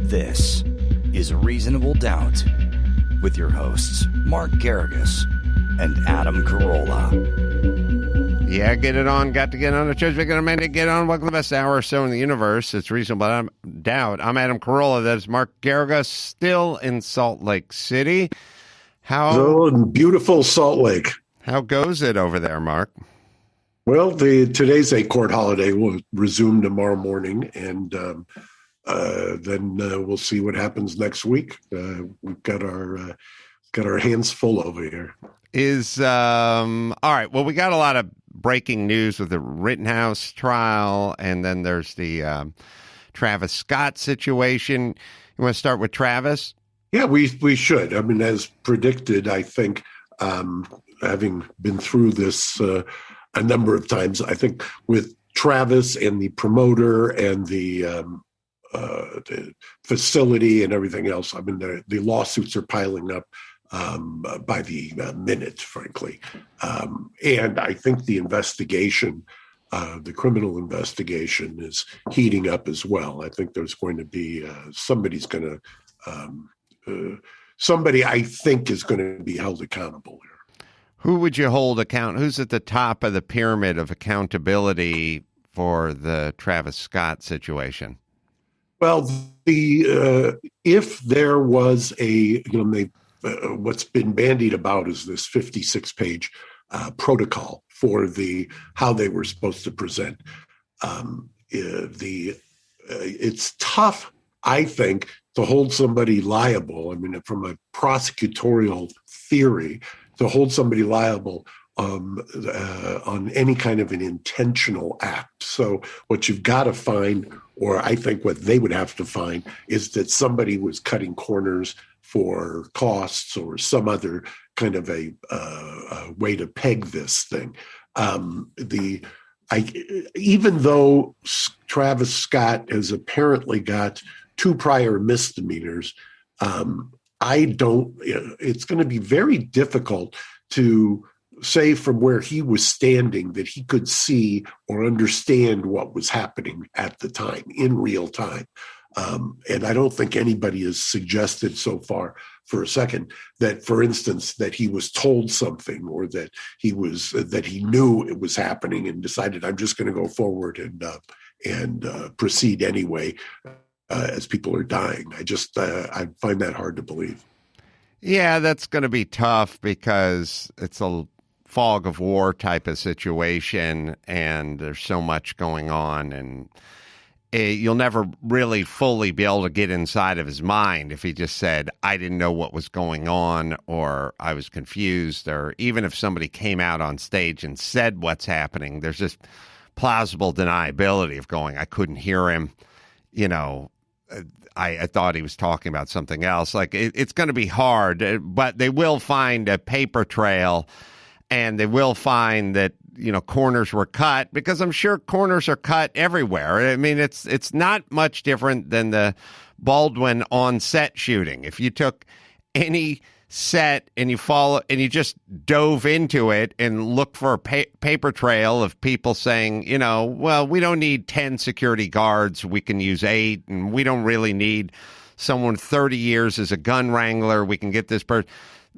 This is Reasonable Doubt with your hosts, Mark Garrigus and Adam Carolla. Yeah, get it on. Got to get on the church. We're going to make it get on. Welcome to the best hour or so in the universe. It's Reasonable Doubt. I'm Adam Carolla. That is Mark Garrigus, still in Salt Lake City. In beautiful Salt Lake. How goes it over there, Mark? Well, today's a court holiday. We'll resume tomorrow morning, and then we'll see what happens next week. We've got our hands full over here. All right. Well, we got a lot of breaking news with the Rittenhouse trial, and then there's the Travis Scott situation. You want to start with Travis? Yeah, we should. I mean, as predicted, I think, having been through this a number of times, I think with Travis and the promoter and the facility and everything else, I mean, the lawsuits are piling up by the minute, frankly. And I think the investigation, the criminal investigation, is heating up as well. I think there's going to be somebody I think is going to be held accountable here. Who would you hold account? Who's at the top of the pyramid of accountability for the Travis Scott situation? Well, if there was what's been bandied about is this 56-page protocol for how they were supposed to present. It's tough, I think, to hold somebody liable. I mean, from a prosecutorial theory, to hold somebody liable on any kind of an intentional act. So what you've got to find, or I think what they would have to find, is that somebody was cutting corners for costs or some other kind of a way to peg this thing. Even though Travis Scott has apparently got 2 prior misdemeanors, it's going to be very difficult to say from where he was standing that he could see or understand what was happening at the time in real time. And I don't think anybody has suggested so far for a second that, for instance, that he was told something or that he knew it was happening and decided, I'm just going to go forward and proceed anyway as people are dying. I find that hard to believe. Yeah, that's going to be tough because it's a fog of war type of situation and there's so much going on, and you'll never really fully be able to get inside of his mind if he just said, I didn't know what was going on, or I was confused, or even if somebody came out on stage and said what's happening, there's just plausible deniability of going, I couldn't hear him, I thought he was talking about something else. Like, it's going to be hard, but they will find a paper trail, and they will find that, corners were cut, because I'm sure corners are cut everywhere. I mean, it's not much different than the Baldwin on-set shooting. If you took any set and you just dove into it and looked for a paper trail of people saying, well, we don't need 10 security guards, we can use 8, and we don't really need someone 30 years as a gun wrangler, we can get this person.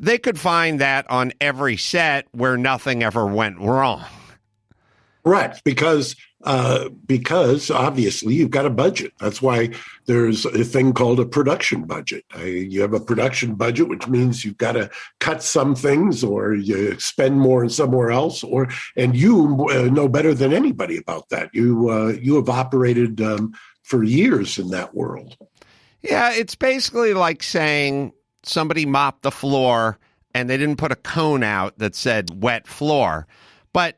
They could find that on every set where nothing ever went wrong. Right, because obviously you've got a budget. That's why there's a thing called a production budget. You have a production budget, which means you've got to cut some things or you spend more somewhere else. And you know better than anybody about that. You have operated for years in that world. Yeah, it's basically like saying somebody mopped the floor and they didn't put a cone out that said wet floor, but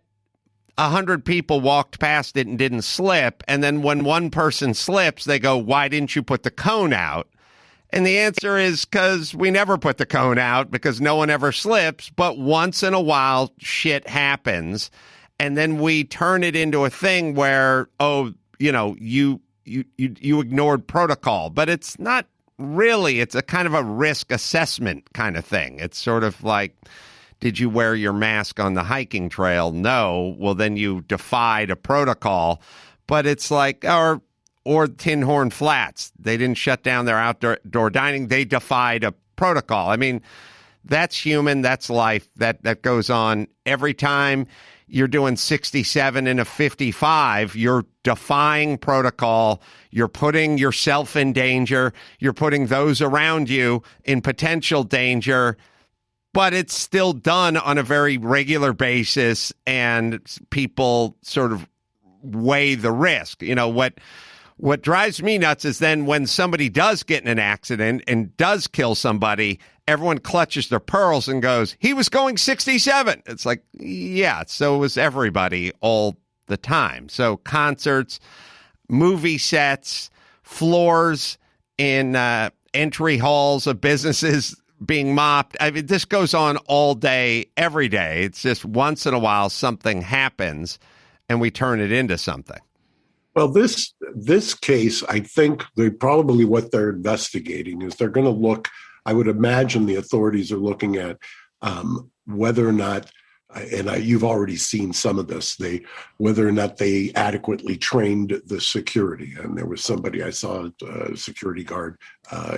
100 people walked past it and didn't slip. And then when one person slips, they go, why didn't you put the cone out? And the answer is because we never put the cone out, because no one ever slips. But once in a while, shit happens. And then we turn it into a thing where, you ignored protocol. But it's not really. It's a kind of a risk assessment kind of thing. It's sort of like, did you wear your mask on the hiking trail? No. Well, then you defied a protocol. But it's like, or or Tin Horn Flats. They didn't shut down their outdoor dining. They defied a protocol. I mean, that's human. That's life. That goes on every time you're doing 67 in a 55. You're defying protocol. You're putting yourself in danger. You're putting those around you in potential danger. But it's still done on a very regular basis, and people sort of weigh the risk. You know, what drives me nuts is then when somebody does get in an accident and does kill somebody, everyone clutches their pearls and goes, he was going 67. It's like, yeah, so was everybody all the time. So concerts, movie sets, floors in entry halls of businesses being mopped. I mean, this goes on all day, every day. It's just once in a while something happens and we turn it into something. Well, this case, I think probably what they're investigating is they're going to look, I would imagine the authorities are looking at whether or not, and you've already seen some of this, whether or not they adequately trained the security. And there was somebody I saw, a security guard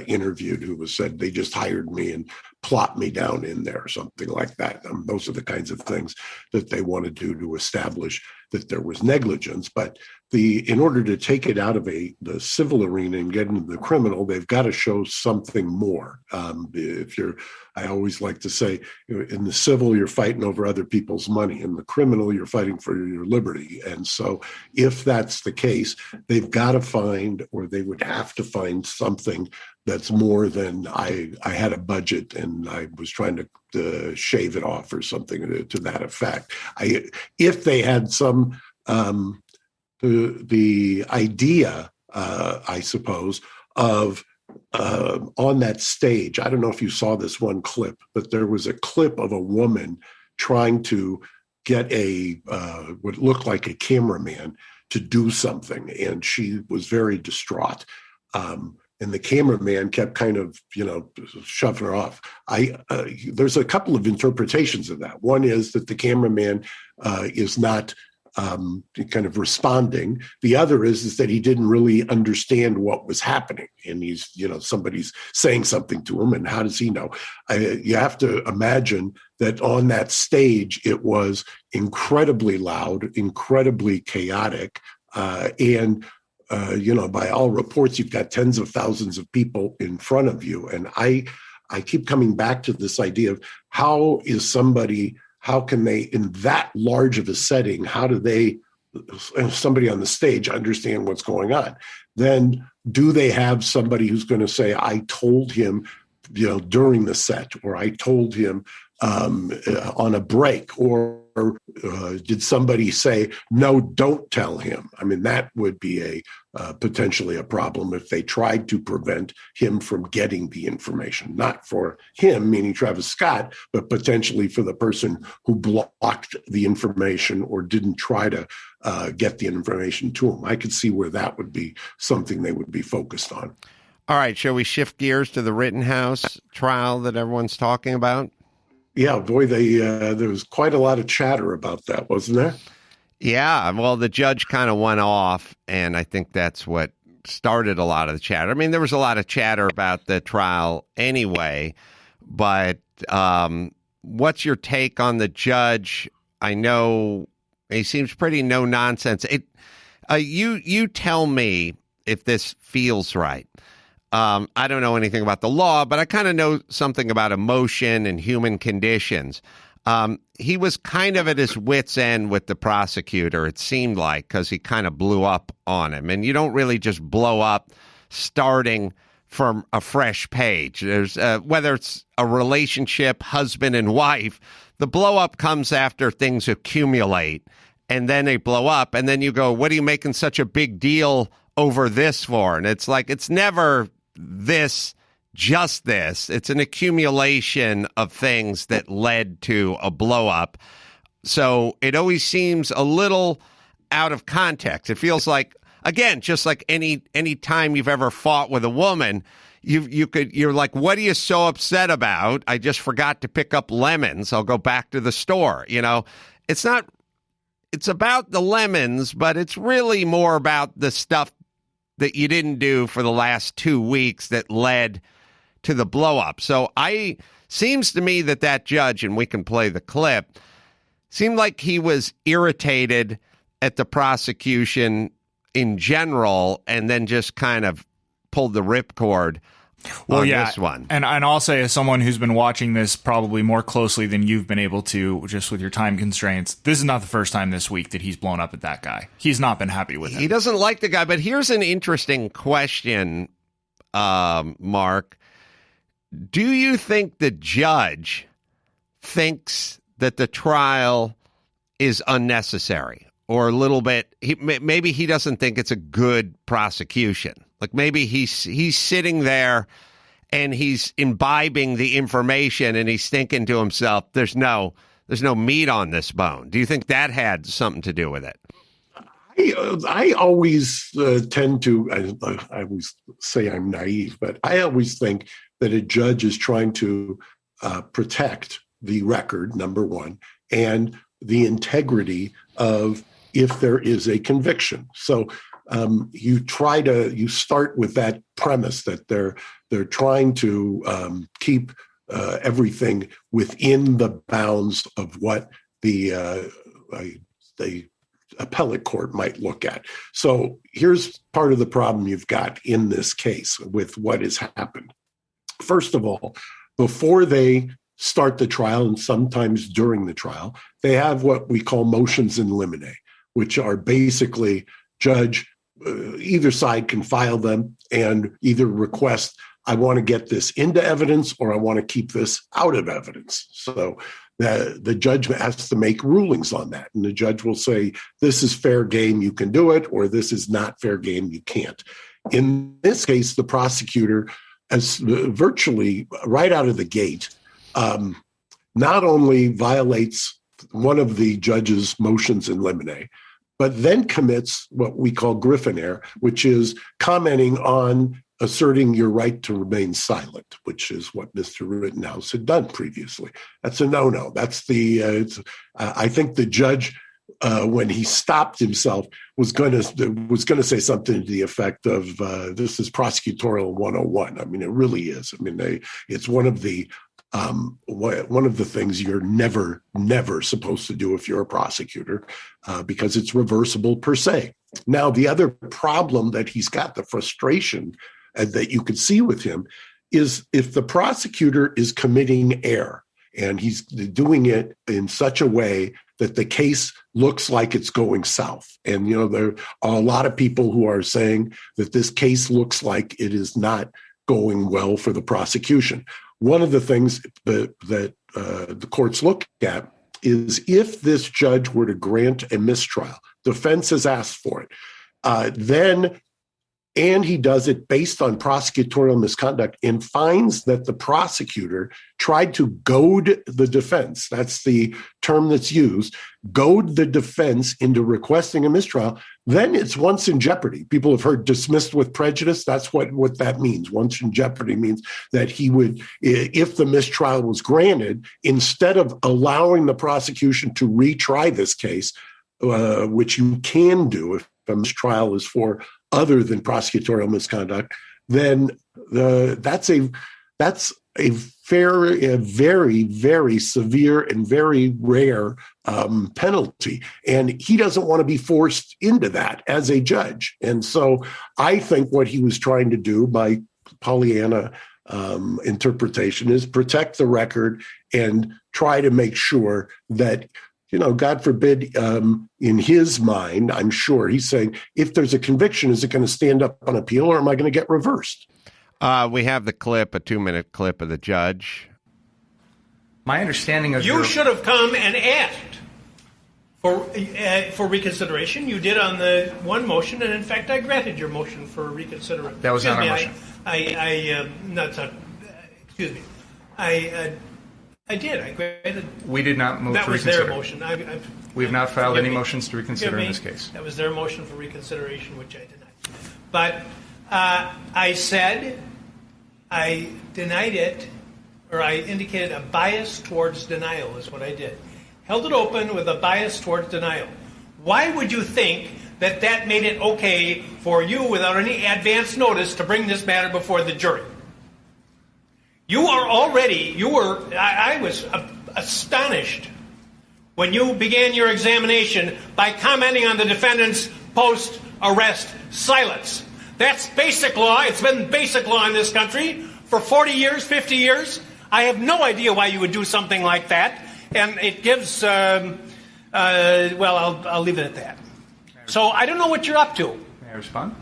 interviewed, who said they just hired me and plopped me down in there or something like that. Those are the kinds of things that they want to do to establish that there was negligence. But in order to take it out of the civil arena and get into the criminal, they've got to show something more. I always like to say, in the civil, you're fighting over other people's money. In the criminal, you're fighting for your liberty. And so if that's the case, they've got to find, or they would have to find something that's more than I had a budget and I was trying to shave it off or something to that effect. If they had some the idea, I suppose, of on that stage. I don't know if you saw this one clip, but there was a clip of a woman trying to get what looked like a cameraman to do something, and she was very distraught. And the cameraman kept kind of, shoving her off. There's a couple of interpretations of that. One is that the cameraman is not kind of responding. The other is that he didn't really understand what was happening. And he's, somebody's saying something to him, and how does he know? You have to imagine that on that stage, it was incredibly loud, incredibly chaotic, and by all reports, you've got tens of thousands of people in front of you. And I keep coming back to this idea of how can they, in that large of a setting, how do they, somebody on the stage, understand what's going on? Then do they have somebody who's going to say, I told him, during the set, or I told him on a break, or did somebody say, no, don't tell him? I mean, that would be potentially a problem if they tried to prevent him from getting the information, not for him, meaning Travis Scott, but potentially for the person who blocked the information or didn't try to get the information to him. I could see where that would be something they would be focused on. All right, shall we shift gears to the Rittenhouse trial that everyone's talking about? Yeah, boy, there was quite a lot of chatter about that, wasn't there? Yeah, well, the judge kind of went off, and I think that's what started a lot of the chatter. I mean, there was a lot of chatter about the trial anyway, but what's your take on the judge? I know he seems pretty no-nonsense. You tell me if this feels right. I don't know anything about the law, but I kind of know something about emotion and human conditions. He was kind of at his wit's end with the prosecutor, it seemed like, because he kind of blew up on him. And you don't really just blow up starting from a fresh page. There's whether it's a relationship, husband and wife, the blow up comes after things accumulate, and then they blow up. And then you go, what are you making such a big deal over this for? And it's like, it's never this, just this. It's an accumulation of things that led to a blow up. So it always seems a little out of context. It feels like, again, just like any time you've ever fought with a woman, you're like, what are you so upset about? I just forgot to pick up lemons. I'll go back to the store. It's not, it's about the lemons, but it's really more about the stuff that you didn't do for the last 2 weeks that led to the blow up. So seems to me that judge, and we can play the clip, seemed like he was irritated at the prosecution in general and then just kind of pulled the ripcord on this one. And I'll say, as someone who's been watching this probably more closely than you've been able to, just with your time constraints, this is not the first time this week that he's blown up at that guy. He's not been happy with him. He doesn't like the guy, but here's an interesting question, Mark. Do you think the judge thinks that the trial is unnecessary, or a little bit, maybe he doesn't think it's a good prosecution? Like maybe he's sitting there and he's imbibing the information and he's thinking to himself, there's no meat on this bone. Do you think that had something to do with it? I always tend to, I always say I'm naive, but I always think that a judge is trying to protect the record, number one, and the integrity of if there is a conviction. So you start with that premise that they're trying to keep everything within the bounds of what the appellate court might look at. So here's part of the problem you've got in this case with what has happened. First of all, before they start the trial, and sometimes during the trial, they have what we call motions in limine, which are basically either side can file them and either request, I want to get this into evidence or I want to keep this out of evidence. So the judge has to make rulings on that. And the judge will say, this is fair game, you can do it, or this is not fair game, you can't. In this case, the prosecutor, as virtually right out of the gate, not only violates one of the judge's motions in limine, but then commits what we call Griffin error, which is commenting on asserting your right to remain silent, which is what Mr. Rittenhouse had done previously. That's a no-no. That's I think the judge, when he stopped himself, was going to say something to the effect of, this is prosecutorial 101. I mean, it really is. I mean, it's one of the things you're never supposed to do if you're a prosecutor, because it's reversible per se. Now, the other problem that he's got, the frustration that you could see with him, is if the prosecutor is committing error and he's doing it in such a way that the case looks like it's going south. And, there are a lot of people who are saying that this case looks like it is not going well for the prosecution. One of the things that the courts look at is if this judge were to grant a mistrial, defense has asked for it, and he does it based on prosecutorial misconduct and finds that the prosecutor tried to goad the defense, that's the term that's used, goad the defense into requesting a mistrial, then it's once in jeopardy. People have heard dismissed with prejudice. That's what that means. Once in jeopardy means that he would, if the mistrial was granted, instead of allowing the prosecution to retry this case, which you can do if a mistrial is for other than prosecutorial misconduct, then that's a very, very severe and very rare penalty. And he doesn't want to be forced into that as a judge. And so I think what he was trying to do by Pollyanna interpretation is protect the record and try to make sure that, God forbid, in his mind, I'm sure he's saying, if there's a conviction, is it going to stand up on appeal or am I going to get reversed? We have the clip, a 2-minute clip of the judge. My understanding of you should have come and asked for reconsideration. You did on the one motion, and in fact, I granted your motion for reconsideration. That was not our motion. Excuse me. I did. I granted. We did not move that to was reconsider. Their motion. We have not filed any motions to reconsider in this case. That was their motion for reconsideration, which I denied. But I said I denied it, or I indicated a bias towards denial is what I did. Held it open with a bias towards denial. Why would you think that made it okay for you, without any advance notice, to bring this matter before the jury. I was astonished when you began your examination by commenting on the defendant's post-arrest silence. That's basic law. It's been basic law in this country for 40 years, 50 years. I have no idea why you would do something like that. And it gives, I'll leave it at that. So I don't know what you're up to. May I respond?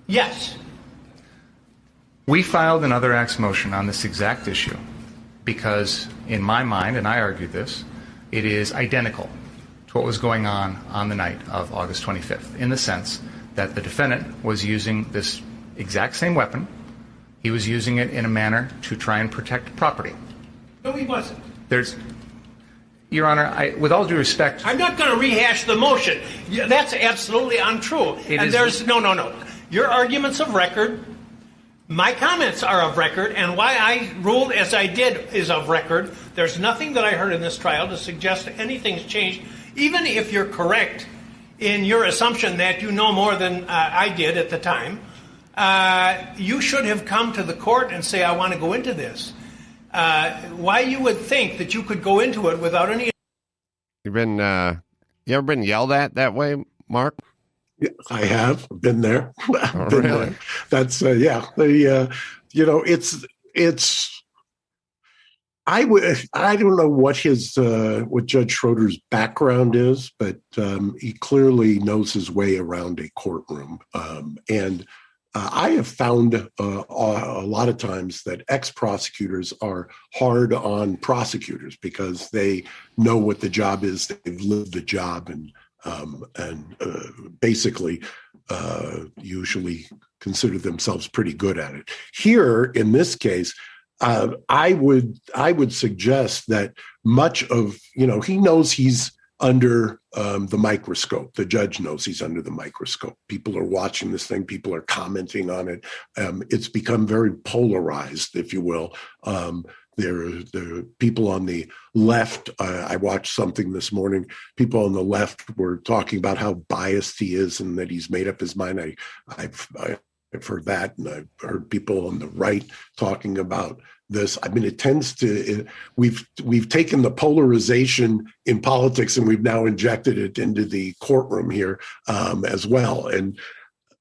Yes. We filed an other acts motion on this exact issue because, in my mind, and I argued this, it is identical to what was going on the night of August 25th, in the sense that the defendant was using this exact same weapon. He was using it in a manner to try and protect property. No, he wasn't. Your Honor, with all due respect, I'm not going to rehash the motion. That's absolutely untrue. No. Your arguments of record, my comments are of record, and why I ruled as I did is of record. There's nothing that I heard in this trial to suggest anything's changed. Even if you're correct in your assumption that you know more than I did at the time, you should have come to the court and say, I want to go into this. Why you would think that you could go into it without any... You ever been yelled at that way, Mark? Yeah, I have been there. Oh, really? That's it's. I don't know what what Judge Schroeder's background is, but he clearly knows his way around a courtroom. And I have found a lot of times that ex-prosecutors are hard on prosecutors because they know what the job is. They've lived the job and basically usually consider themselves pretty good at it. Here, in this case, I would suggest that much of, he knows he's under the microscope. The judge knows he's under the microscope. People are watching this thing. People are commenting on it. It's become very polarized, if you will. There are people on the left. I watched something this morning. People on the left were talking about how biased he is and that he's made up his mind. I've heard that, and I've heard people on the right talking about this. I mean, it tends to. We've taken the polarization in politics and we've now injected it into the courtroom here as well. And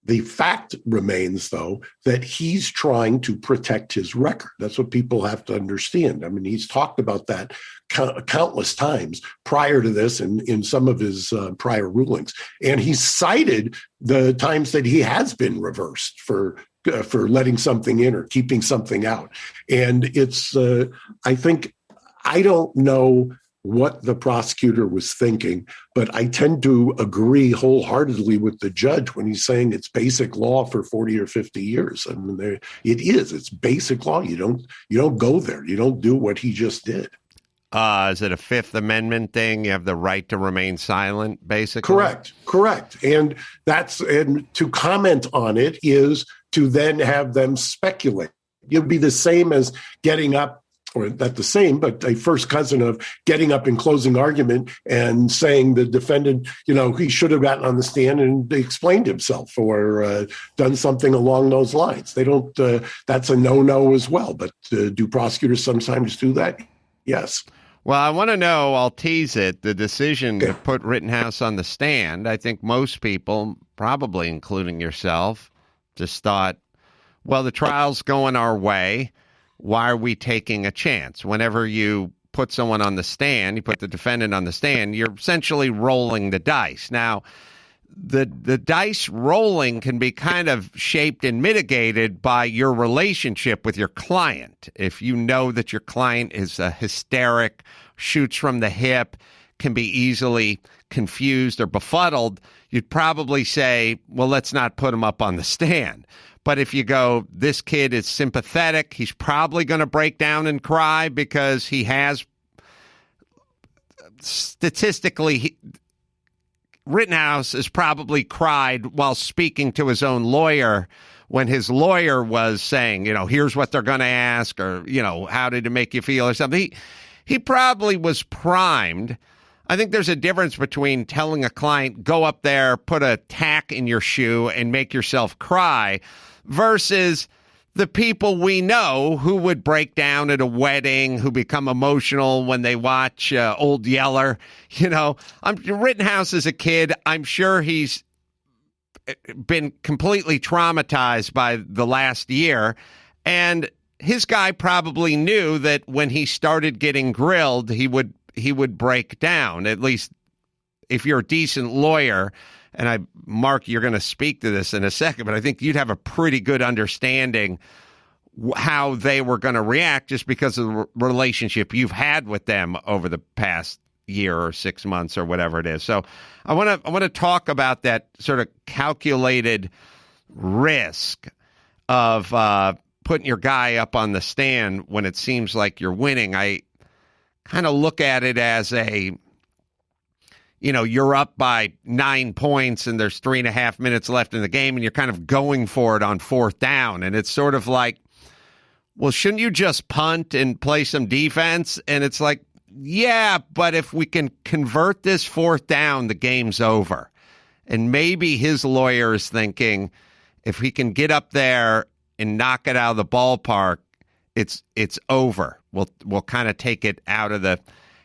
the fact remains, though, that he's trying to protect his record. That's what people have to understand. I mean, he's talked about that countless times prior to this and in some of his prior rulings. And he cited the times that he has been reversed for letting something in or keeping something out. And it's, I don't know what the prosecutor was thinking, but I tend to agree wholeheartedly with the judge when he's saying it's basic law for 40 or 50 years. I mean, it's basic law. You don't go there. You don't do what he just did. Is it a Fifth Amendment thing? You have the right to remain silent, basically? Correct. And to comment on it is to then have them speculate. It'd be the same as getting up, or not the same, but a first cousin of getting up in closing argument and saying the defendant, he should have gotten on the stand and explained himself or done something along those lines. They don't, that's a no-no as well. But do prosecutors sometimes do that? Yes. Well, I want to know, I'll tease it, the decision to put Rittenhouse on the stand. I think most people, probably including yourself, just thought, well, the trial's going our way. Why are we taking a chance? Whenever you put someone on the stand, you put the defendant on the stand, you're essentially rolling the dice. Now, the dice rolling can be kind of shaped and mitigated by your relationship with your client. If you know that your client is a hysteric, shoots from the hip, can be easily confused or befuddled, you'd probably say, well, let's not put him up on the stand. But if you go, this kid is sympathetic, he's probably going to break down and cry because he has, statistically, Rittenhouse has probably cried while speaking to his own lawyer when his lawyer was saying, here's what they're going to ask, or, how did it make you feel or something. He probably was primed I think there's a difference between telling a client, go up there, put a tack in your shoe and make yourself cry, versus the people we know who would break down at a wedding, who become emotional when they watch Old Yeller. You know, Rittenhouse as a kid, I'm sure he's been completely traumatized by the last year. And his guy probably knew that when he started getting grilled, he would break down. At least if you're a decent lawyer, and Mark, you're going to speak to this in a second, but I think you'd have a pretty good understanding how they were going to react just because of the relationship you've had with them over the past year or 6 months or whatever it is. So I want to talk about that sort of calculated risk of putting your guy up on the stand when it seems like you're winning. I kind of look at it as you're up by 9 points and there's 3.5 minutes left in the game and you're kind of going for it on fourth down. And it's sort of like, well, shouldn't you just punt and play some defense? And it's like, yeah, but if we can convert this fourth down, the game's over. And maybe his lawyer is thinking, if he can get up there and knock it out of the ballpark, it's over. We'll kind of take it out of the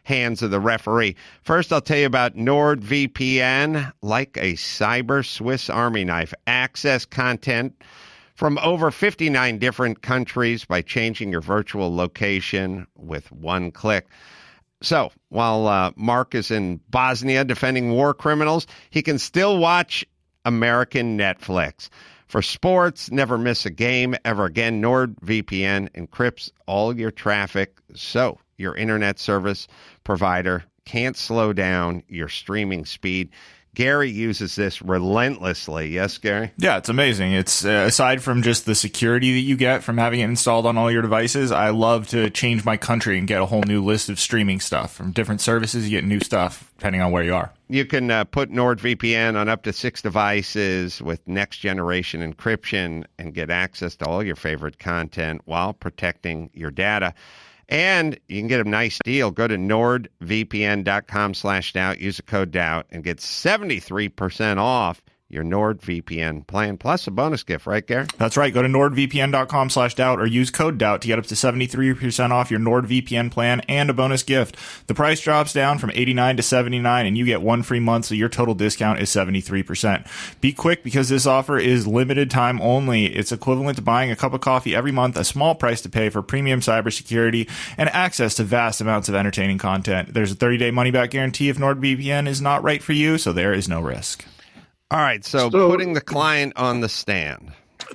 hands of the referee. First, I'll tell you about NordVPN, like a cyber Swiss Army knife. Access content from over 59 different countries by changing your virtual location with one click. So while Mark is in Bosnia defending war criminals, he can still watch American Netflix. For sports, never miss a game ever again. NordVPN encrypts all your traffic, so your internet service provider can't slow down your streaming speed. Gary uses this relentlessly. Yes, Gary? Yeah, it's amazing. It's aside from just the security that you get from having it installed on all your devices, I love to change my country and get a whole new list of streaming stuff. From different services, you get new stuff depending on where you are. You can put NordVPN on up to 6 devices with next-generation encryption and get access to all your favorite content while protecting your data. And you can get a nice deal. Go to nordvpn.com/doubt, use the code doubt, and get 73% off your NordVPN plan, plus a bonus gift, right, Gary? That's right. Go to nordvpn.com/doubt or use code doubt to get up to 73% off your NordVPN plan and a bonus gift. The price drops down from $89 to $79, and you get 1 free month, so your total discount is 73%. Be quick because this offer is limited time only. It's equivalent to buying a cup of coffee every month, a small price to pay for premium cybersecurity and access to vast amounts of entertaining content. There's a 30-day money-back guarantee if NordVPN is not right for you, so there is no risk. All right, so putting the client on the stand.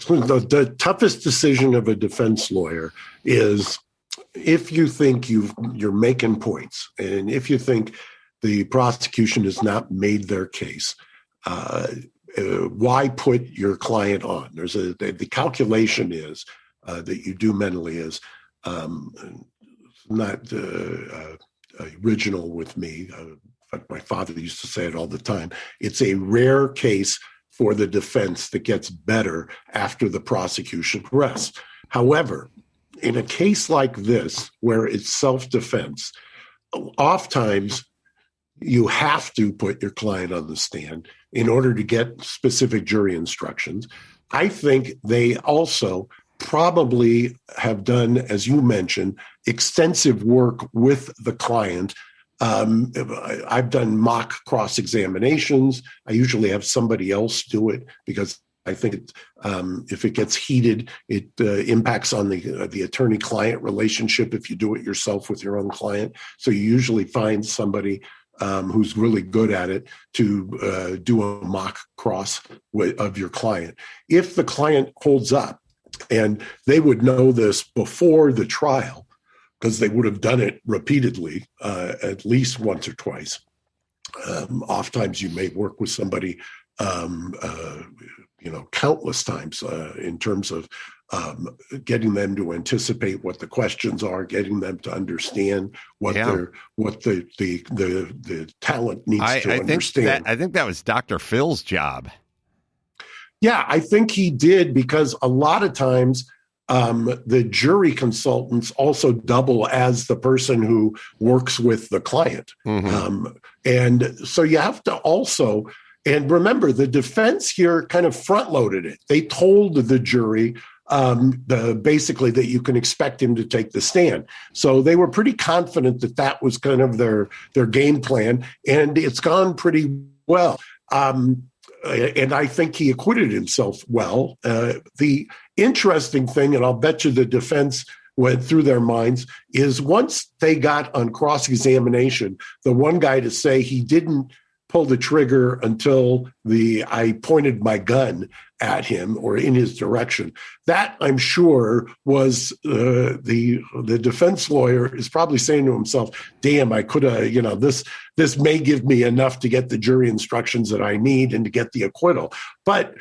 The toughest decision of a defense lawyer is if you think you're making points and if you think the prosecution has not made their case, why put your client on? The calculation is that you do mentally is not original with me. My father used to say it all the time. It's a rare case for the defense that gets better after the prosecution rests. However, in a case like this, where it's self-defense, oftentimes you have to put your client on the stand in order to get specific jury instructions. I think they also probably have done, as you mentioned, extensive work with the client. I've done mock cross-examinations. I usually have somebody else do it because I think if it gets heated, it impacts on the attorney-client relationship if you do it yourself with your own client. So you usually find somebody who's really good at it to do a mock cross of your client. If the client holds up, and they would know this before the trial, because they would have done it repeatedly, at least once or twice. Oftentimes you may work with somebody, countless times in terms of getting them to anticipate what the questions are, getting them to understand what the talent needs to understand. I think that was Dr. Phil's job. Yeah, I think he did, because a lot of times the jury consultants also double as the person who works with the client. And so you have to also, and remember, the defense here kind of front-loaded it. They told the jury basically that you can expect him to take the stand. So they were pretty confident that that was kind of their game plan, and it's gone pretty well. And I think he acquitted himself well. The interesting thing, and I'll bet you the defense went through their minds, is once they got on cross-examination, the one guy to say he didn't pull the trigger until I pointed my gun at him or in his direction. That, I'm sure, was the defense lawyer is probably saying to himself, damn, I could have, this may give me enough to get the jury instructions that I need and to get the acquittal. But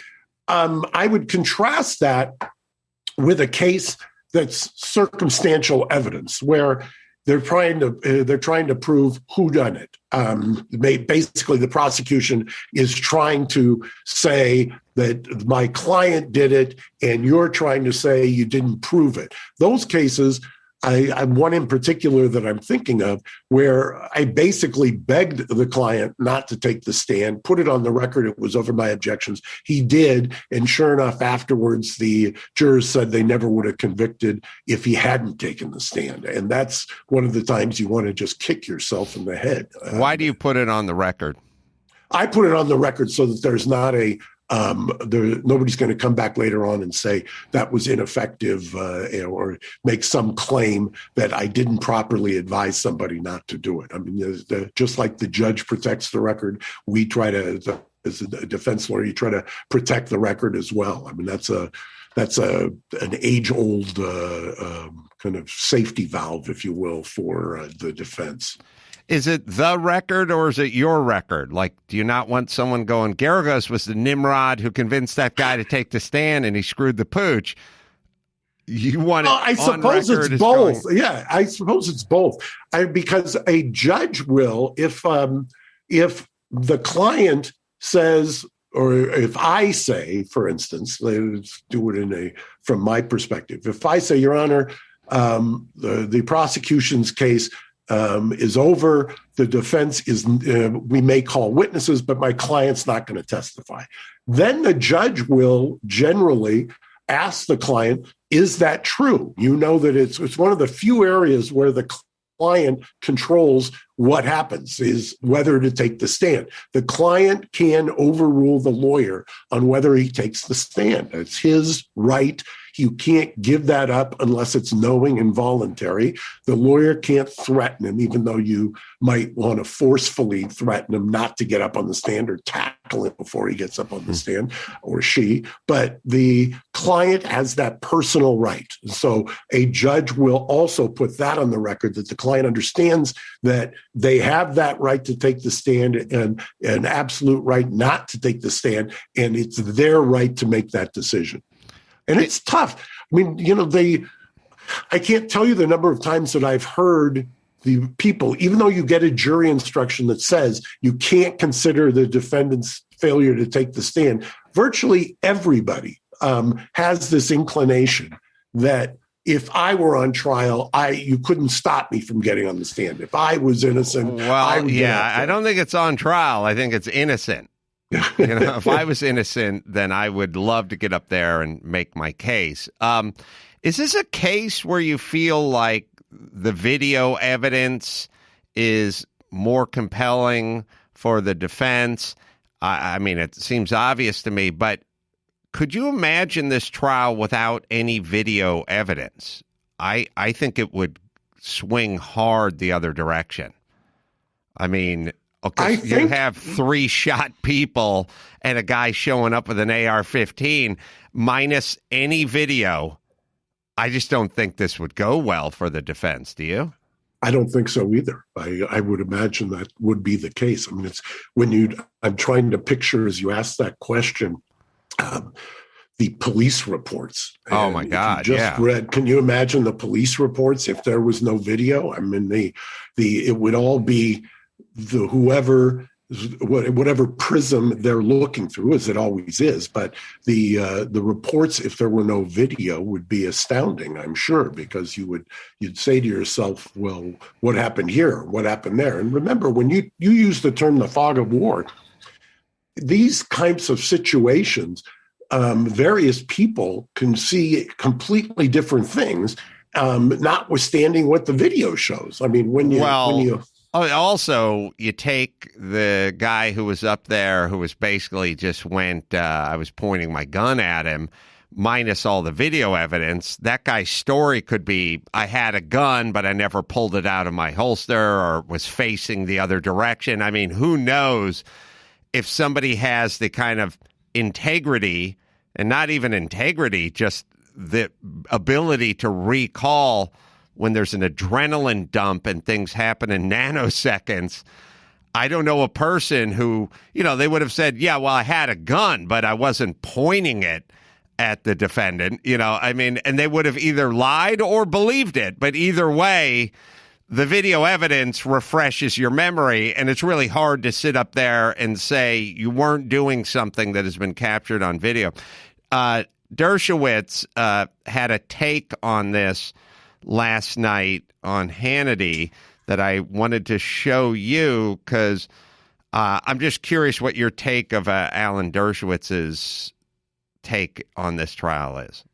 I would contrast that with a case that's circumstantial evidence, where they're trying to prove who done it. Basically, the prosecution is trying to say that my client did it, and you're trying to say you didn't prove it. Those cases, I'm one in particular that I'm thinking of, where I basically begged the client not to take the stand, put it on the record. It was over my objections. He did. And sure enough, afterwards, the jurors said they never would have convicted if he hadn't taken the stand. And that's one of the times you want to just kick yourself in the head. Why do you put it on the record? I put it on the record so that there's not nobody's going to come back later on and say that was ineffective or make some claim that I didn't properly advise somebody not to do it. I mean, just like the judge protects the record, we try to, as a defense lawyer, you try to protect the record as well. I mean, that's an age-old kind of safety valve, if you will, for the defense. Is it the record or is it your record? Like, do you not want someone going, Geragos was the Nimrod who convinced that guy to take the stand and he screwed the pooch? You want it I suppose on record it's both. Yeah, I suppose it's both. Because a judge will, if the client says, or if I say, for instance, let's do it from my perspective. If I say, Your Honor, the prosecution's case is over. The defense is, we may call witnesses, but my client's not going to testify. Then the judge will generally ask the client, is that true? You know that it's one of the few areas where the client controls what happens, is whether to take the stand. The client can overrule the lawyer on whether he takes the stand. It's his right. You can't give that up unless it's knowing and voluntary. The lawyer can't threaten him, even though you might want to forcefully threaten him not to get up on the stand or tackle him before he gets up on the stand, or she. But the client has that personal right. So a judge will also put that on the record, that the client understands that they have that right to take the stand and an absolute right not to take the stand, and it's their right to make that decision. And it's tough. I mean, I can't tell you the number of times that I've heard the people, even though you get a jury instruction that says you can't consider the defendant's failure to take the stand, virtually everybody has this inclination that if I were on trial, you couldn't stop me from getting on the stand. If I was innocent, I don't think it's on trial. I think it's innocent. If I was innocent, then I would love to get up there and make my case. Is this a case where you feel like the video evidence is more compelling for the defense? I mean, it seems obvious to me, but could you imagine this trial without any video evidence? I think it would swing hard the other direction. I mean, okay, you have 3 shot people and a guy showing up with an AR-15 minus any video. I just don't think this would go well for the defense. Do you? I don't think so either. I would imagine that would be the case. I mean, it's I'm trying to picture, as you asked that question, the police reports. Oh my God! Can you imagine the police reports if there was no video? I mean, it would all be whoever whatever prism they're looking through, as it always is. But the reports, if there were no video, would be astounding, I'm sure, because you'd say to yourself, well, what happened here? What happened there? And remember, when you use the term the fog of war, these types of situations, various people can see completely different things, notwithstanding what the video shows. I mean, when you also, you take the guy who was up there who was basically just went, I was pointing my gun at him, minus all the video evidence. That guy's story could be, I had a gun, but I never pulled it out of my holster or was facing the other direction. I mean, who knows if somebody has the kind of integrity, and not even integrity, just the ability to recall when there's an adrenaline dump and things happen in nanoseconds. I don't know a person who, they would have said, yeah, well, I had a gun, but I wasn't pointing it at the defendant, and they would have either lied or believed it. But either way, the video evidence refreshes your memory, and it's really hard to sit up there and say you weren't doing something that has been captured on video. Dershowitz had a take on this last night on Hannity that I wanted to show you because I'm just curious what your take of Alan Dershowitz's take on this trial is.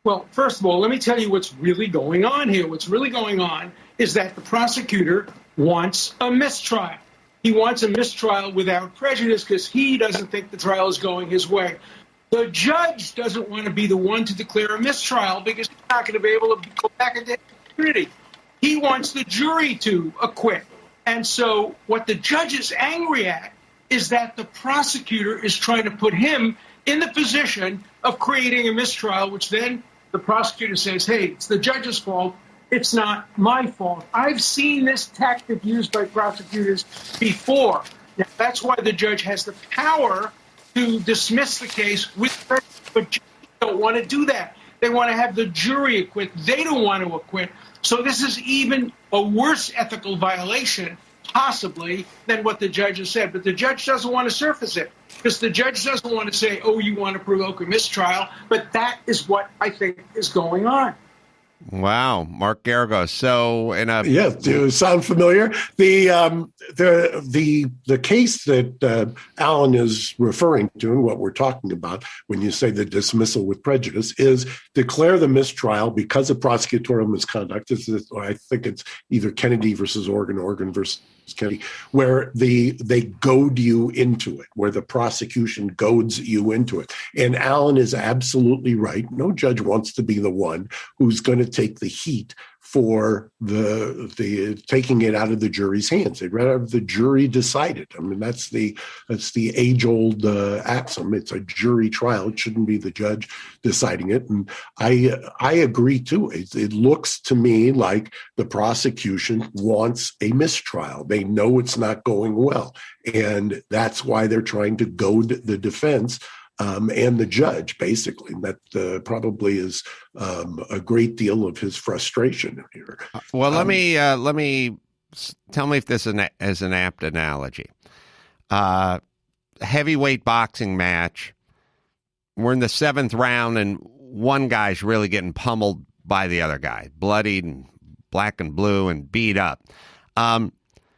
Well, first of all, let me tell you what's really going on here. What's really going on is that the prosecutor wants a mistrial. He wants a mistrial without prejudice because he doesn't think the trial is going his way. The judge doesn't want to be the one to declare a mistrial because he's not going to be able to go back into immunity. He wants the jury to acquit. And so what the judge is angry at is that the prosecutor is trying to put him in the position of creating a mistrial, which then the prosecutor says, hey, it's the judge's fault. It's not my fault. I've seen this tactic used by prosecutors before. Now, that's why the judge has the power to dismiss the case with prejudice, but judges don't want to do that. They want to have the jury acquit. They don't want to acquit. So this is even a worse ethical violation, possibly, than what the judge has said. But the judge doesn't want to surface it because the judge doesn't want to say, oh, you want to provoke a mistrial. But that is what I think is going on. Wow, Mark Geragos. So, do you sound familiar? The case that Alan is referring to, and what we're talking about when you say the dismissal with prejudice, is declare the mistrial because of prosecutorial misconduct. I think it's either Kennedy versus Oregon versus Kennedy, where they goad you into it, where the prosecution goads you into it. And Alan is absolutely right. No judge wants to be the one who's going to take the heat for the taking it out of the jury's hands. They'd rather have the jury decide it. I mean, that's the age-old axiom. It's a jury trial. It shouldn't be the judge deciding it. And I agree too. It looks to me like the prosecution wants a mistrial. They know it's not going well, and that's why they're trying to goad the defense and the judge, basically. That probably is a great deal of his frustration here. Well, let me tell me if this is an apt analogy. Heavyweight boxing match. We're in the 7th round, and one guy's really getting pummeled by the other guy, bloodied and black and blue and beat up.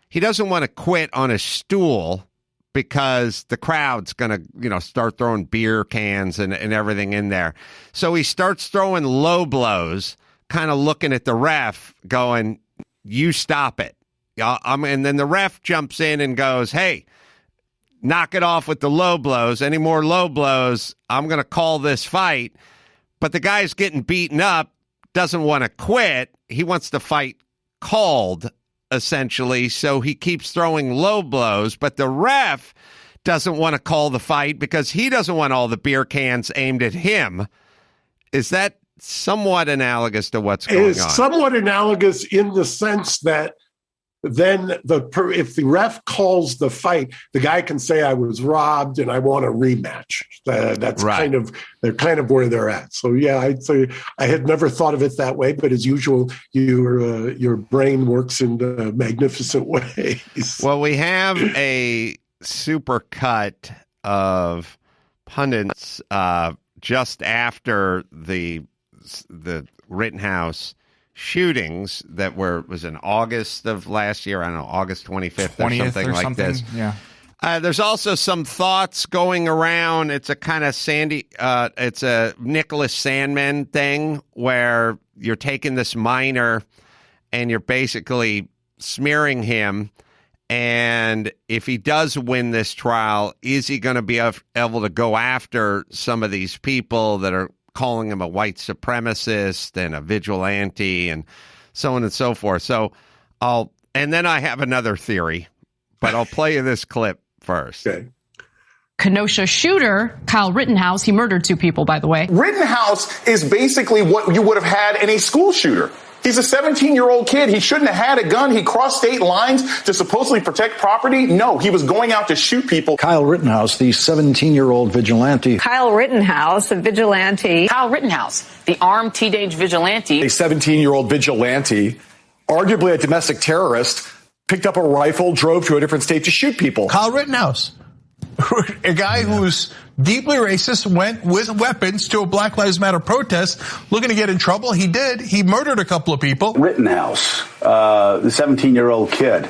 He doesn't want to quit on his stool because the crowd's going to, start throwing beer cans and everything in there. So he starts throwing low blows, kind of looking at the ref going, you stop it. And then the ref jumps in and goes, hey, knock it off with the low blows. Any more low blows, I'm going to call this fight. But the guy's getting beaten up, doesn't want to quit. He wants the fight called, essentially, so he keeps throwing low blows, but the ref doesn't want to call the fight because he doesn't want all the beer cans aimed at him. Is that somewhat analogous to what's going on? It's somewhat analogous in the sense that then if the ref calls the fight, the guy can say, I was robbed and I want a rematch. That's right. They're kind of where they're at. So yeah, I'd say I had never thought of it that way, but as usual, your brain works in magnificent ways. Well, we have a super cut of pundits just after the Rittenhouse shootings that was in August of last year. I don't know, August 25th or something like this. Yeah. There's also some thoughts going around. It's a kind of it's a Nicholas Sandmann thing where you're taking this minor and you're basically smearing him. And if he does win this trial, is he going to be able to go after some of these people that are calling him a white supremacist and a vigilante and so on and so forth? So and then I have another theory, but I'll play you this clip first. Okay. Kenosha shooter, Kyle Rittenhouse, he murdered 2 people, by the way. Rittenhouse is basically what you would have had in a school shooter. He's a 17-year-old kid. He shouldn't have had a gun. He crossed state lines to supposedly protect property. No, he was going out to shoot people. Kyle Rittenhouse, the 17-year-old vigilante. Kyle Rittenhouse, a vigilante. Kyle Rittenhouse, the armed teenage vigilante. A 17-year-old vigilante, arguably a domestic terrorist, picked up a rifle, drove to a different state to shoot people. Kyle Rittenhouse, a guy who's deeply racist, went with weapons to a Black Lives Matter protest looking to get in trouble. He did. He murdered a couple of people. Rittenhouse, the 17-year-old kid,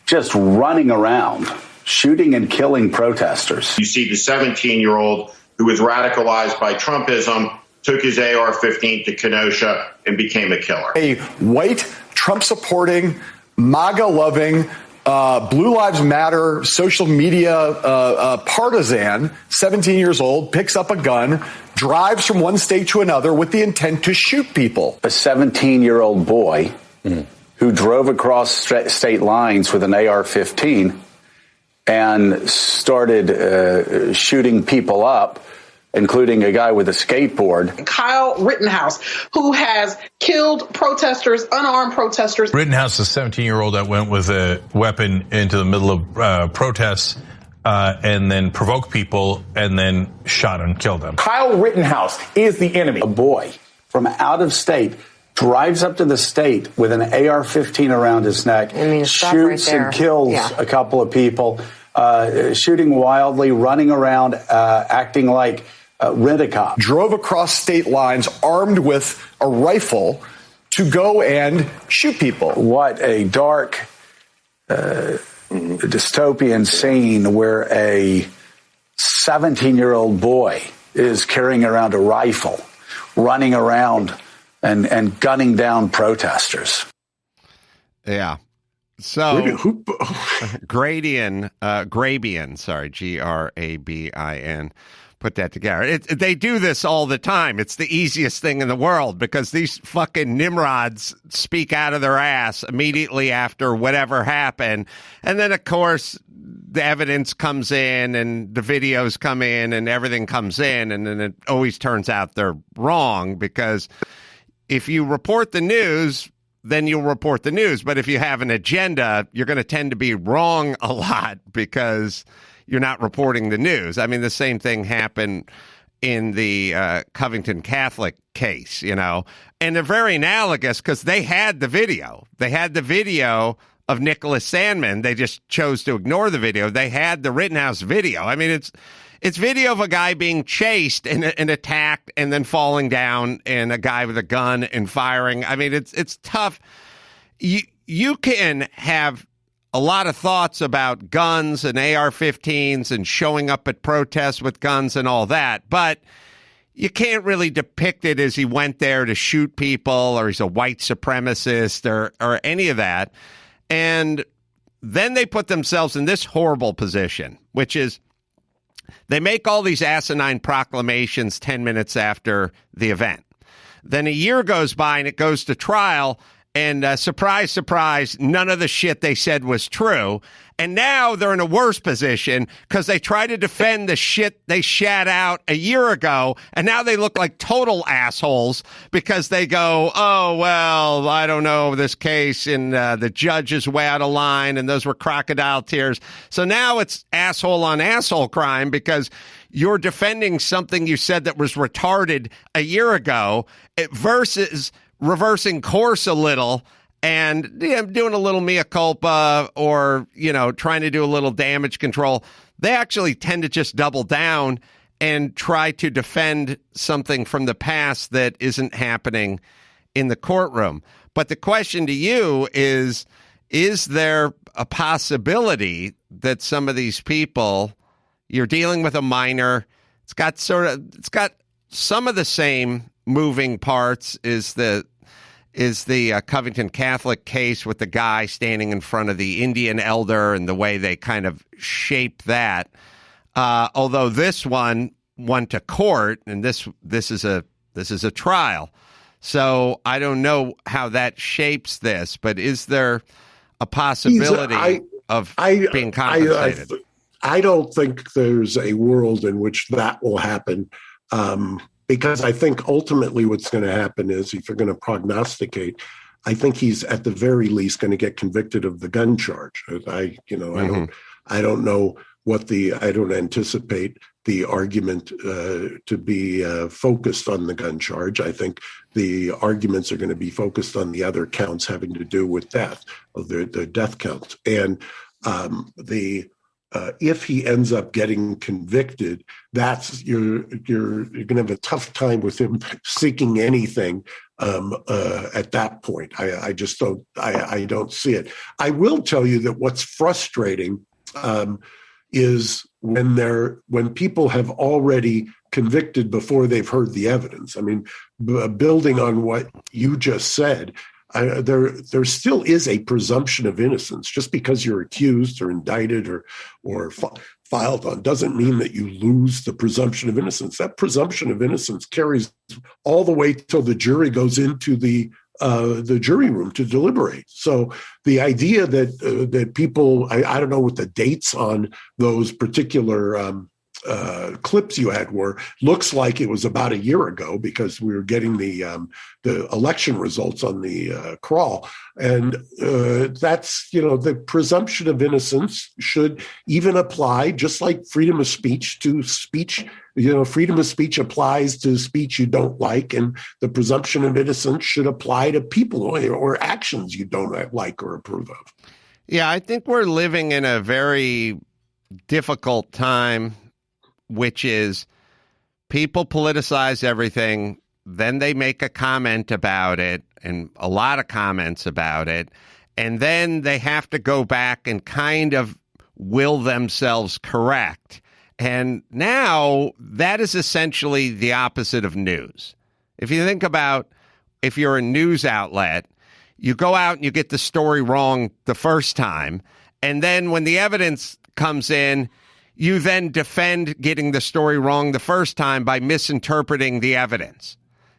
just running around, shooting and killing protesters. You see the 17-year-old who was radicalized by Trumpism, took his AR-15 to Kenosha and became a killer. A white, Trump-supporting, MAGA-loving, Blue Lives Matter social media partisan, 17 years old, picks up a gun, drives from one state to another with the intent to shoot people. A 17-year-old boy who drove across state lines with an AR-15 and started shooting people up, including a guy with a skateboard. Kyle Rittenhouse, who has killed protesters, unarmed protesters. Rittenhouse, a 17-year-old that went with a weapon into the middle of protests and then provoked people and then shot and killed them. Kyle Rittenhouse is the enemy. A boy from out of state drives up to the state with an AR-15 around his neck, shoots and kills a couple of people, shooting wildly, running around, acting like rent-a-cop. Drove across state lines armed with a rifle to go and shoot people. What a dark, dystopian scene where a 17-year-old boy is carrying around a rifle, running around and gunning down protesters. Yeah. So Grabian, Grabin, put that together. They do this all the time. It's the easiest thing in the world because these fucking Nimrods speak out of their ass immediately after whatever happened. And then, of course, the evidence comes in and the videos come in and everything comes in. And then it always turns out they're wrong because if you report the news, then you'll report the news. But if you have an agenda, you're going to tend to be wrong a lot because you're not reporting the news. I mean, the same thing happened in the Covington Catholic case, you know, and they're very analogous because they had the video. They had the video of Nicholas Sandmann. They just chose to ignore the video. They had the Rittenhouse video. I mean, it's video of a guy being chased and attacked and then falling down and a guy with a gun and firing. I mean, it's tough. You can have a lot of thoughts about guns and AR-15s and showing up at protests with guns and all that, but you can't really depict it as he went there to shoot people or he's a white supremacist or any of that. And then they put themselves in this horrible position, which is they make all these asinine proclamations 10 minutes after the event. Then a year goes by and it goes to trial. And surprise, surprise, none of the shit they said was true. And now they're in a worse position because they try to defend the shit they shat out a year ago. And now they look like total assholes because they go, oh, well, I don't know, this case and the judge is way out of line and those were crocodile tears. So now it's asshole on asshole crime because you're defending something you said that was retarded a year ago versus reversing course a little and doing a little mea culpa or, trying to do a little damage control. They actually tend to just double down and try to defend something from the past that isn't happening in the courtroom. But the question to you is there a possibility that some of these people, you're dealing with a minor, it's got some of the same moving parts is the Covington Catholic case with the guy standing in front of the Indian elder and the way they kind of shape that. Although this one went to court and this is a trial. So I don't know how that shapes this, but is there a possibility of being compensated? I don't think there's a world in which that will happen. Because I think ultimately what's going to happen is if you're going to prognosticate, I think he's at the very least going to get convicted of the gun charge. I don't know I don't anticipate the argument to be focused on the gun charge. I think the arguments are going to be focused on the other counts having to do with death, of the death counts. And if he ends up getting convicted, you're going to have a tough time with him seeking anything at that point. I just don't see it. I will tell you that what's frustrating is when people have already convicted before they've heard the evidence. I mean, building on what you just said, there still is a presumption of innocence. Just because you're accused or indicted or filed on doesn't mean that you lose the presumption of innocence. That presumption of innocence carries all the way till the jury goes into the jury room to deliberate. So the idea that people, I don't know what the dates on those particular clips you had were, looks like it was about a year ago because we were getting the election results on the crawl. And that's, the presumption of innocence should even apply, just like freedom of speech to speech. Freedom of speech applies to speech you don't like, and the presumption of innocence should apply to people or actions you don't like or approve of. Yeah, I think we're living in a very difficult time, which is people politicize everything, then they make a comment about it, and a lot of comments about it, and then they have to go back and kind of will themselves correct. And now that is essentially the opposite of news. If you think about if you're a news outlet, you go out and you get the story wrong the first time, and then when the evidence comes in, you then defend getting the story wrong the first time by misinterpreting the evidence.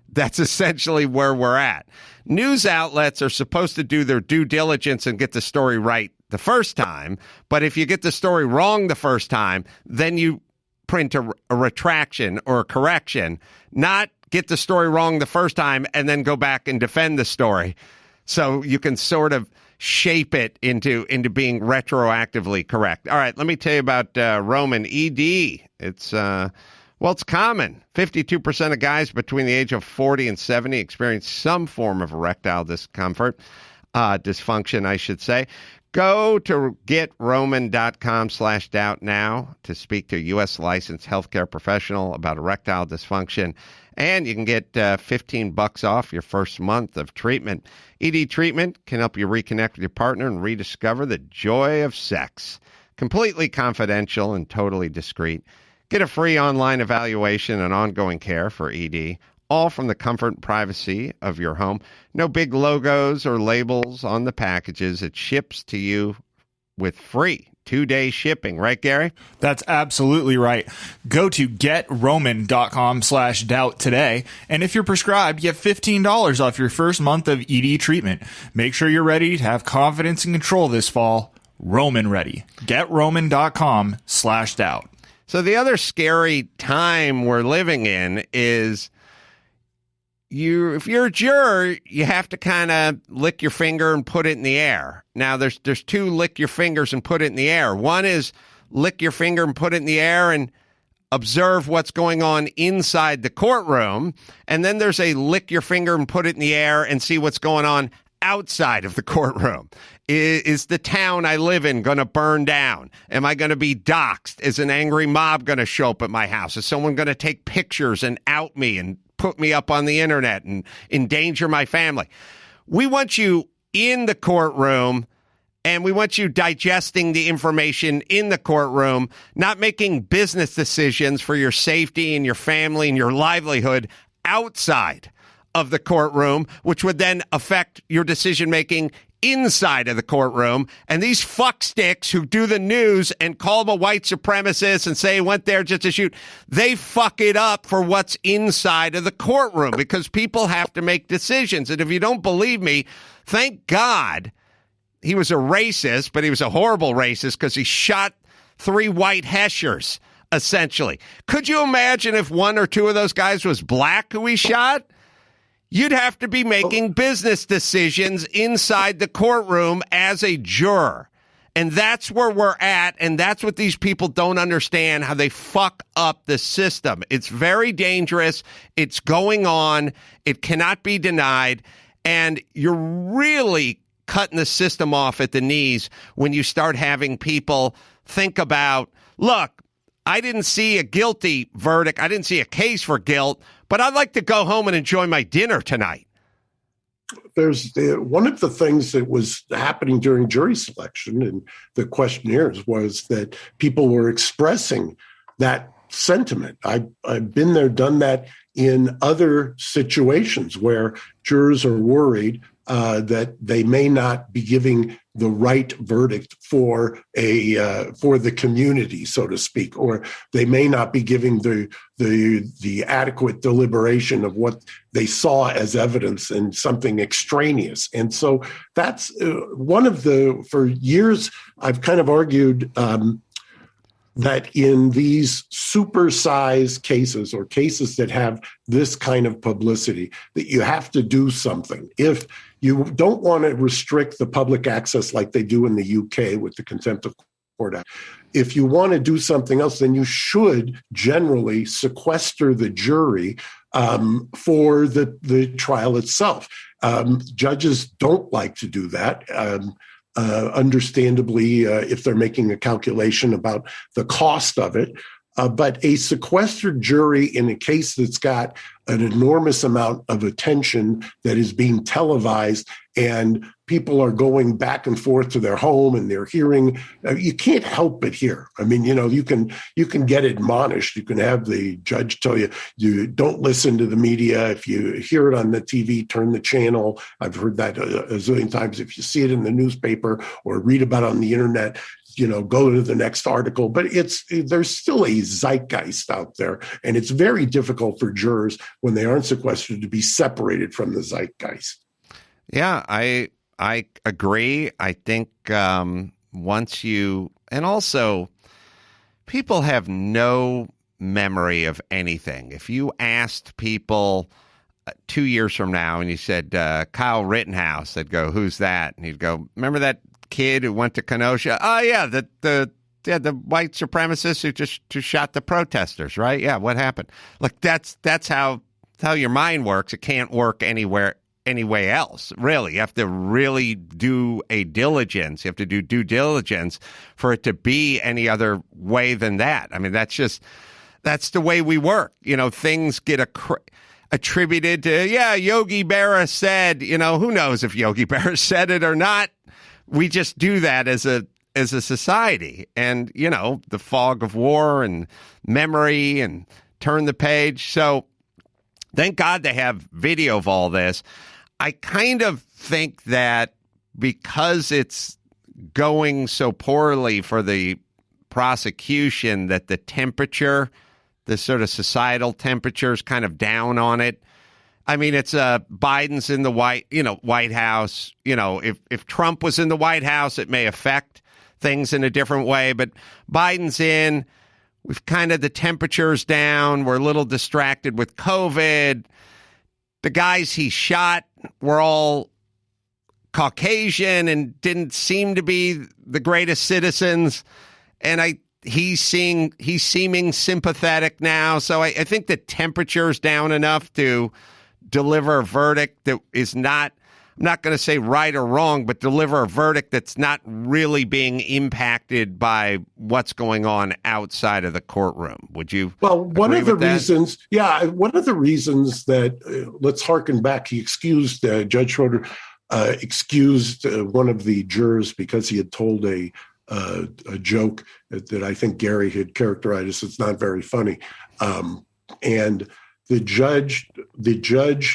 That's essentially where we're at. News outlets are supposed to do their due diligence and get the story right the first time, but if you get the story wrong the first time, then you print a retraction or a correction, not get the story wrong the first time and then go back and defend the story. So you can sort of shape it into being retroactively correct. All right, let me tell you about Roman ED. It's common. 52% of guys between the age of 40 and 70 experience some form of erectile discomfort, dysfunction, I should say. Go to getroman.com/doubt now to speak to a U.S. licensed healthcare professional about erectile dysfunction, and you can get $15 off your first month of treatment. ED treatment can help you reconnect with your partner and rediscover the joy of sex. Completely confidential and totally discreet. Get a free online evaluation and ongoing care for ED, all from the comfort and privacy of your home. No big logos or labels on the packages. It ships to you with free 2-day shipping. Right, Gary? That's absolutely right. Go to getroman.com/doubt today. And if you're prescribed, get $15 off your first month of ED treatment. Make sure you're ready to have confidence and control this fall. Roman ready. GetRoman.com/doubt. So the other scary time we're living in is if you're a juror, you have to kind of lick your finger and put it in the air. Now, there's two lick your fingers and put it in the air. One is lick your finger and put it in the air and observe what's going on inside the courtroom. And then there's a lick your finger and put it in the air and see what's going on outside of the courtroom. Is the town I live in going to burn down? Am I going to be doxxed? Is an angry mob going to show up at my house? Is someone going to take pictures and out me and put me up on the internet and endanger my family? We want you in the courtroom, and we want you digesting the information in the courtroom, not making business decisions for your safety and your family and your livelihood outside of the courtroom, which would then affect your decision-making inside of the courtroom. And these fucksticks who do the news and call them a white supremacist and say he went there just to shoot, they fuck it up for what's inside of the courtroom because people have to make decisions. And if you don't believe me, thank God he was a racist, but he was a horrible racist because he shot 3 white heshers, essentially. Could you imagine if 1 or 2 of those guys was black who he shot? You'd have to be making business decisions inside the courtroom as a juror. And that's where we're at, and that's what these people don't understand, how they fuck up the system. It's very dangerous. It's going on. It cannot be denied. And you're really cutting the system off at the knees when you start having people think about, look, I didn't see a guilty verdict. I didn't see a case for guilt, but I'd like to go home and enjoy my dinner tonight. There's one of the things that was happening during jury selection and the questionnaires was that people were expressing that sentiment. I've been there, done that in other situations where jurors are worried that they may not be giving the right verdict for the community, so to speak, or they may not be giving the adequate deliberation of what they saw as evidence and something extraneous. And so that's for years I've kind of argued that in these supersized cases or cases that have this kind of publicity, that you have to do something. If you don't want to restrict the public access like they do in the UK with the Contempt of Court Act, if you want to do something else, then you should generally sequester the jury for the trial itself. Judges don't like to do that. Understandably, if they're making a calculation about the cost of it. But a sequestered jury in a case that's got an enormous amount of attention that is being televised and people are going back and forth to their home and they're hearing, you can't help but hear. I mean, you can get admonished. You can have the judge tell you, you don't listen to the media. If you hear it on the TV, turn the channel. I've heard that a zillion times. If you see it in the newspaper or read about it on the internet, go to the next article. But there's still a zeitgeist out there, and it's very difficult for jurors when they aren't sequestered to be separated from the zeitgeist. Yeah, I agree. I think and also people have no memory of anything. If you asked people 2 years from now and you said Kyle Rittenhouse, they'd go, "Who's that?" And he'd go, "Remember that kid who went to Kenosha? Oh yeah, the white supremacist who just shot the protesters, right? Yeah, what happened?" Like that's how your mind works. It can't work anyway else, really. You have to really do a diligence. You have to do due diligence for it to be any other way than that. I mean, that's the way we work. Things get attributed to, Yogi Berra said, who knows if Yogi Berra said it or not. We just do that as a society. And, the fog of war and memory and turn the page. So thank God they have video of all this. I kind of think that because it's going so poorly for the prosecution, that the temperature, the sort of societal temperature is kind of down on it. I mean, it's Biden's in the White House. If Trump was in the White House, it may affect things in a different way. But Biden's in. We've kind of, the temperature's down. We're a little distracted with COVID. The guys he shot were all Caucasian and didn't seem to be the greatest citizens. And he's seeming sympathetic now. So I think the temperature's down enough to deliver a verdict that is not, I'm not going to say right or wrong, but deliver a verdict that's not really being impacted by what's going on outside of the courtroom. Would you? Well, one of the reasons that, let's harken back, he excused, Judge Schroeder excused one of the jurors because he had told a joke that I think Gary had characterized as it's not very funny. And the judge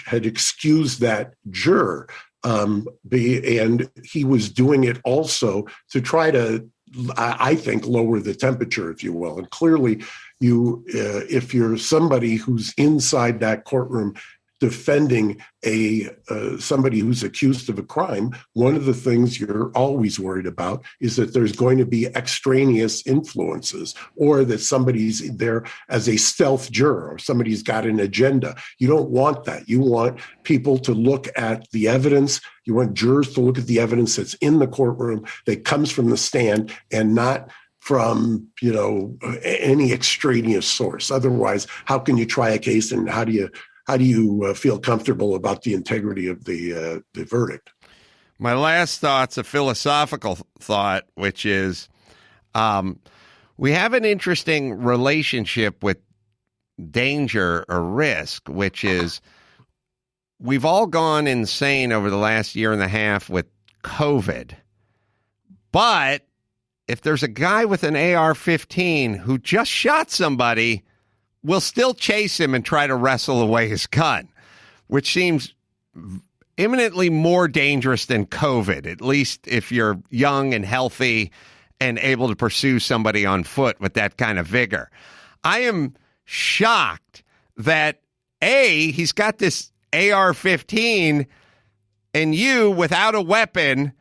had excused that juror. And he was doing it also to try to, I think, lower the temperature, if you will. And clearly, if you're somebody who's inside that courtroom defending somebody who's accused of a crime, one of the things you're always worried about is that there's going to be extraneous influences, or that somebody's there as a stealth juror, or somebody's got an agenda. You don't want that. You want people to look at the evidence. You want jurors to look at the evidence that's in the courtroom that comes from the stand, and not from, any extraneous source. Otherwise, how can you try a case, and how do you feel comfortable about the integrity of the verdict? My last thought's a philosophical thought, which is we have an interesting relationship with danger or risk, which is we've all gone insane over the last year and a half with COVID. But if there's a guy with an AR-15 who just shot somebody, we'll still chase him and try to wrestle away his gun, which seems imminently more dangerous than COVID, at least if you're young and healthy and able to pursue somebody on foot with that kind of vigor. I am shocked that, he's got this AR-15 and you, without a weapon,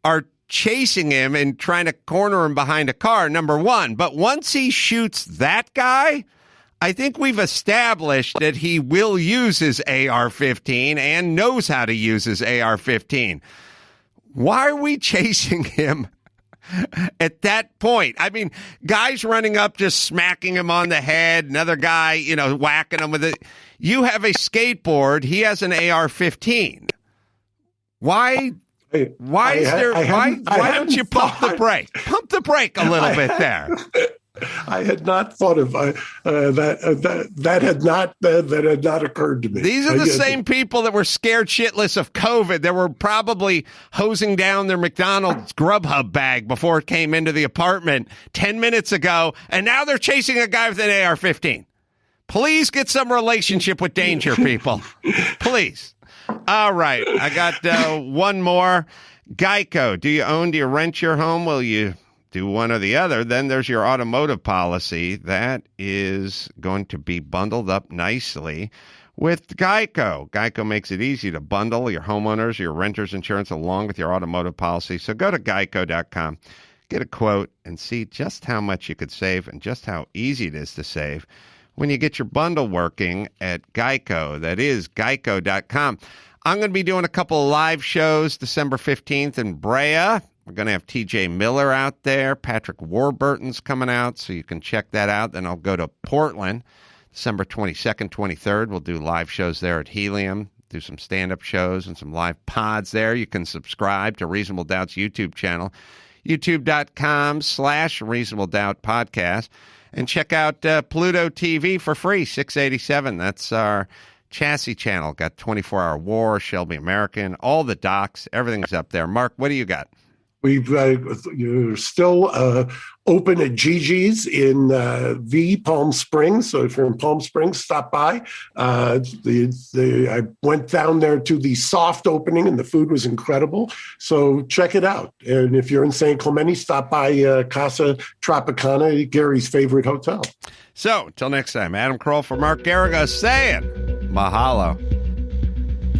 are chasing him and trying to corner him behind a car, number one. But once he shoots that guy, I think we've established that he will use his AR-15 and knows how to use his AR-15. Why are we chasing him at that point? I mean, guys running up, just smacking him on the head, another guy, whacking him with it. You have a skateboard. He has an AR-15. Why don't you pump the brake? Pump the brake a little bit there. I had not thought of that. That had not occurred to me. These are the same people that were scared shitless of COVID. They were probably hosing down their McDonald's Grubhub bag before it came into the apartment 10 minutes ago, and now they're chasing a guy with an AR-15. Please get some relationship with danger, people. Please. All right, I got one more. Geico. Do you rent your home? Will you do one or the other? Then there's your automotive policy. That is going to be bundled up nicely with Geico. Geico makes it easy to bundle your homeowners, your renters insurance along with your automotive policy. So go to geico.com, get a quote, and see just how much you could save and just how easy it is to save when you get your bundle working at Geico. That is geico.com. I'm going to be doing a couple of live shows December 15th in Brea. We're going to have TJ Miller out there. Patrick Warburton's coming out, so you can check that out. Then I'll go to Portland December 22nd, 23rd. We'll do live shows there at Helium, do some stand-up shows and some live pods there. You can subscribe to Reasonable Doubt's YouTube channel, youtube.com/Reasonable Doubt Podcast. And check out Pluto TV for free, $6.87. That's our chassis channel. Got 24-Hour War, Shelby American, all the docs. Everything's up there. Mark, what do you got? You're still open at Gigi's in Palm Springs. So if you're in Palm Springs, stop by. I went down there to the soft opening, and the food was incredible. So check it out. And if you're in San Clemente, stop by Casa Tropicana, Gary's favorite hotel. So until next time, Adam Carolla for Mark Garagos saying mahalo.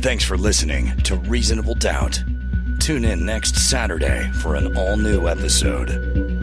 Thanks for listening to Reasonable Doubt. Tune in next Saturday for an all-new episode.